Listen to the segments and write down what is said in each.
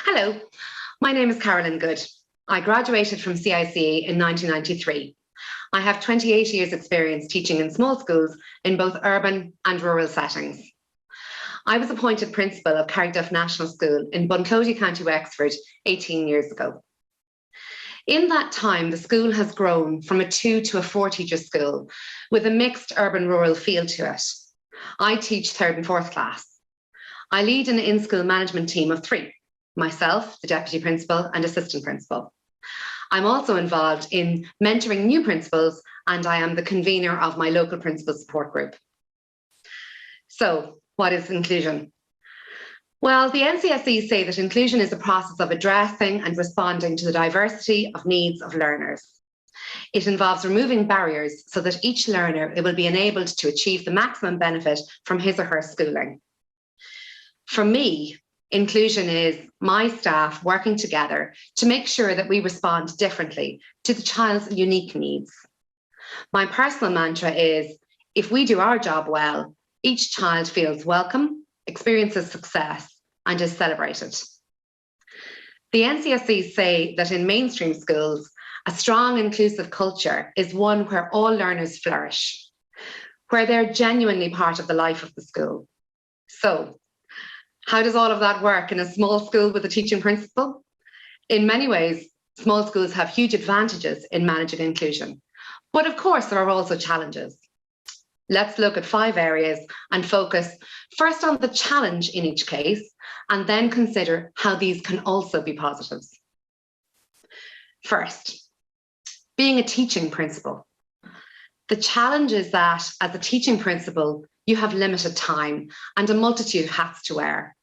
Hello, my name is Carolyn Good. I graduated from CICE in 1993. I have 28 years experience teaching in small schools in both urban and rural settings. I was appointed principal of Carrickduff National School in Bunclody, County Wexford 18 years ago. In that time, the school has grown from a 2 to a 4-teacher school with a mixed urban-rural feel to it. I teach 3rd and 4th class. I lead an in-school management team of 3. Myself, the deputy principal and assistant principal. I'm also involved in mentoring new principals, and I am the convener of my local principal support group. So, what is inclusion? Well, the NCSE say that inclusion is a process of addressing and responding to the diversity of needs of learners. It involves removing barriers so that each learner will be enabled to achieve the maximum benefit from his or her schooling. For me, inclusion is my staff working together to make sure that we respond differently to the child's unique needs. My personal mantra is, if we do our job well, each child feels welcome, experiences success, and is celebrated. The NCSE say that in mainstream schools, a strong inclusive culture is one where all learners flourish, where they're genuinely part of the life of the school. So, how does all of that work in a small school with a teaching principal? In many ways, small schools have huge advantages in managing inclusion. But of course, there are also challenges. Let's look at 5 areas and focus first on the challenge in each case, and then consider how these can also be positives. First, being a teaching principal. The challenge is that as a teaching principal, you have limited time and a multitude of hats to wear.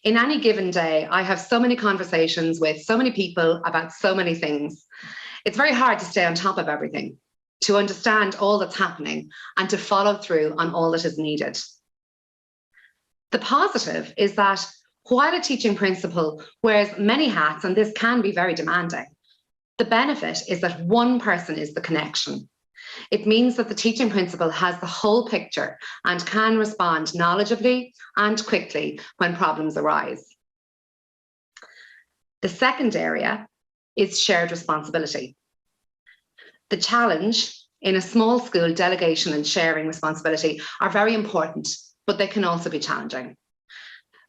In any given day, I have so many conversations with so many people about so many things. It's very hard to stay on top of everything, to understand all that's happening, and to follow through on all that is needed. The positive is that while a teaching principal wears many hats, and this can be very demanding, the benefit is that one person is the connection. It means that the teaching principal has the whole picture and can respond knowledgeably and quickly when problems arise. The second area is shared responsibility. The challenge in a small school, delegation and sharing responsibility are very important, but they can also be challenging.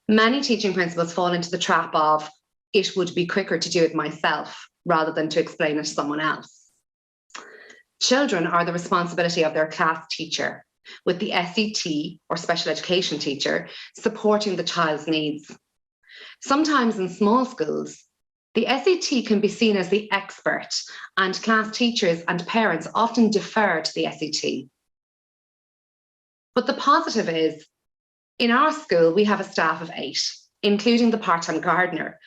Many teaching principals fall into the trap of, it would be quicker to do it myself rather than to explain it to someone else. Children are the responsibility of their class teacher, with the SET or special education teacher supporting the child's needs. Sometimes in small schools, the SET can be seen as the expert, and class teachers and parents often defer to the SET. But the positive is, in our school, we have a staff of 8, including the part-time gardener.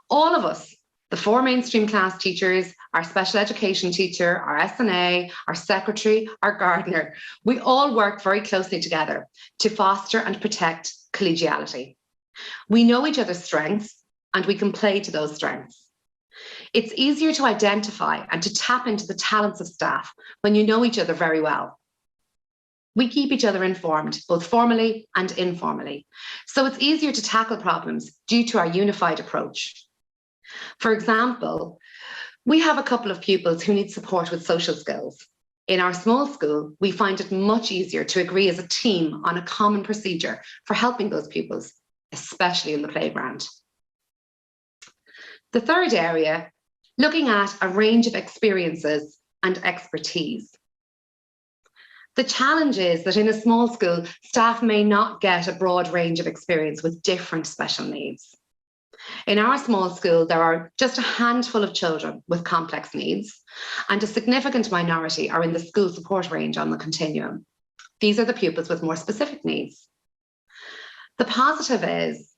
All of us, the 4 mainstream class teachers, our special education teacher, our SNA, our secretary, our gardener, we all work very closely together to foster and protect collegiality. We know each other's strengths and we can play to those strengths. It's easier to identify and to tap into the talents of staff when you know each other very well. We keep each other informed, both formally and informally, so it's easier to tackle problems due to our unified approach. For example, we have a couple of pupils who need support with social skills. In our small school, we find it much easier to agree as a team on a common procedure for helping those pupils, especially in the playground. The third area, looking at a range of experiences and expertise. The challenge is that in a small school, staff may not get a broad range of experience with different special needs. In our small school, there are just a handful of children with complex needs, and a significant minority are in the school support range on the continuum. These are the pupils with more specific needs. The positive is,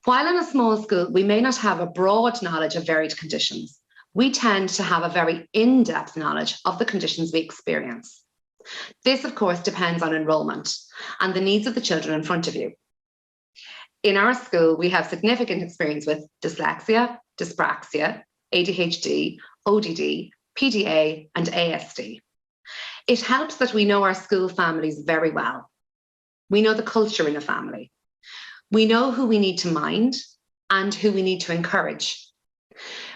while in a small school, we may not have a broad knowledge of varied conditions, we tend to have a very in-depth knowledge of the conditions we experience. This, of course, depends on enrolment and the needs of the children in front of you. In our school, we have significant experience with dyslexia, dyspraxia, ADHD, ODD, PDA, and ASD. It helps that we know our school families very well. We know the culture in a family. We know who we need to mind, and who we need to encourage.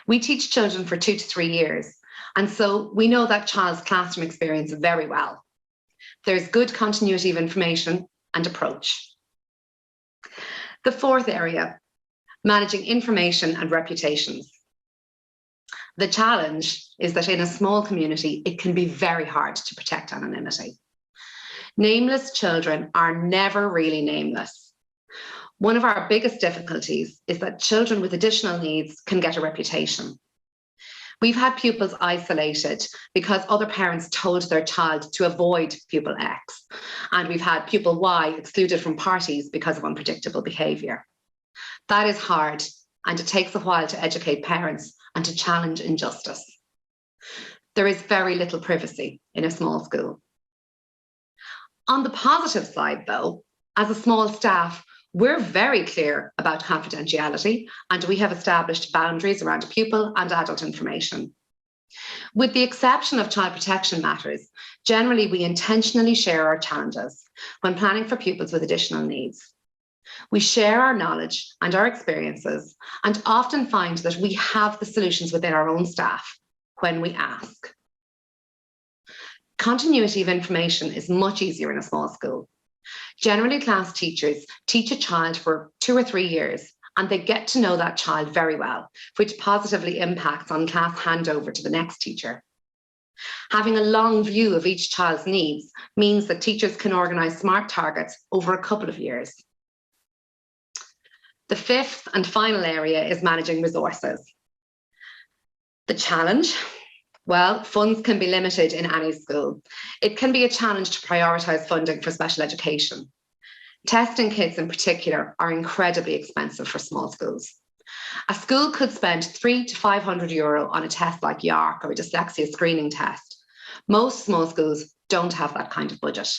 We teach children for 2 to 3 years, and so we know that child's classroom experience very well. There's good continuity of information and approach. The fourth area, managing information and reputations. The challenge is that in a small community, it can be very hard to protect anonymity. Nameless children are never really nameless. One of our biggest difficulties is that children with additional needs can get a reputation. We've had pupils isolated because other parents told their child to avoid pupil X, and we've had pupil Y excluded from parties because of unpredictable behaviour. That is hard, and it takes a while to educate parents and to challenge injustice. There is very little privacy in a small school. On the positive side, though, as a small staff, we're very clear about confidentiality, and we have established boundaries around pupil and adult information. With the exception of child protection matters, generally we intentionally share our challenges when planning for pupils with additional needs. We share our knowledge and our experiences, and often find that we have the solutions within our own staff when we ask. Continuity of information is much easier in a small school. Generally, class teachers teach a child for 2 or 3 years, and they get to know that child very well, which positively impacts on class handover to the next teacher. Having a long view of each child's needs means that teachers can organise smart targets over a couple of years. The fifth and final area is managing resources. The challenge? Well, funds can be limited in any school. It can be a challenge to prioritise funding for special education. Testing kits in particular are incredibly expensive for small schools. A school could spend €300 to €500 on a test like YARC or a dyslexia screening test. Most small schools don't have that kind of budget.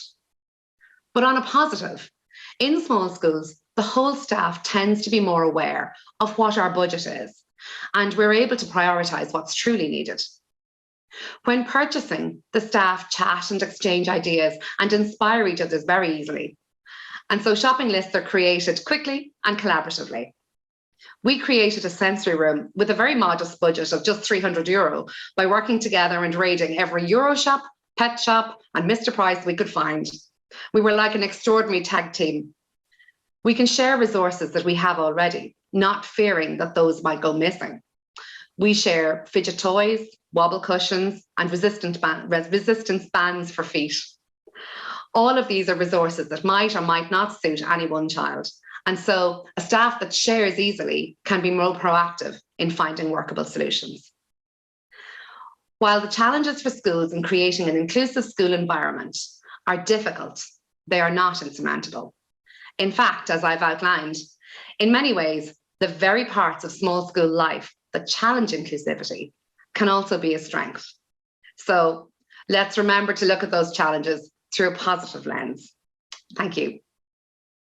But on a positive, in small schools, the whole staff tends to be more aware of what our budget is, and we're able to prioritise what's truly needed. When purchasing, the staff chat and exchange ideas and inspire each other very easily. And so shopping lists are created quickly and collaboratively. We created a sensory room with a very modest budget of just €300 by working together and raiding every Euroshop, pet shop, and Mr. Price we could find. We were like an extraordinary tag team. We can share resources that we have already, not fearing that those might go missing. We share fidget toys, wobble cushions, and resistance bands for feet. All of these are resources that might or might not suit any one child. And so a staff that shares easily can be more proactive in finding workable solutions. While the challenges for schools in creating an inclusive school environment are difficult, they are not insurmountable. In fact, as I've outlined, in many ways, the very parts of small school life that challenge inclusivity can also be a strength. So let's remember to look at those challenges through a positive lens. Thank you.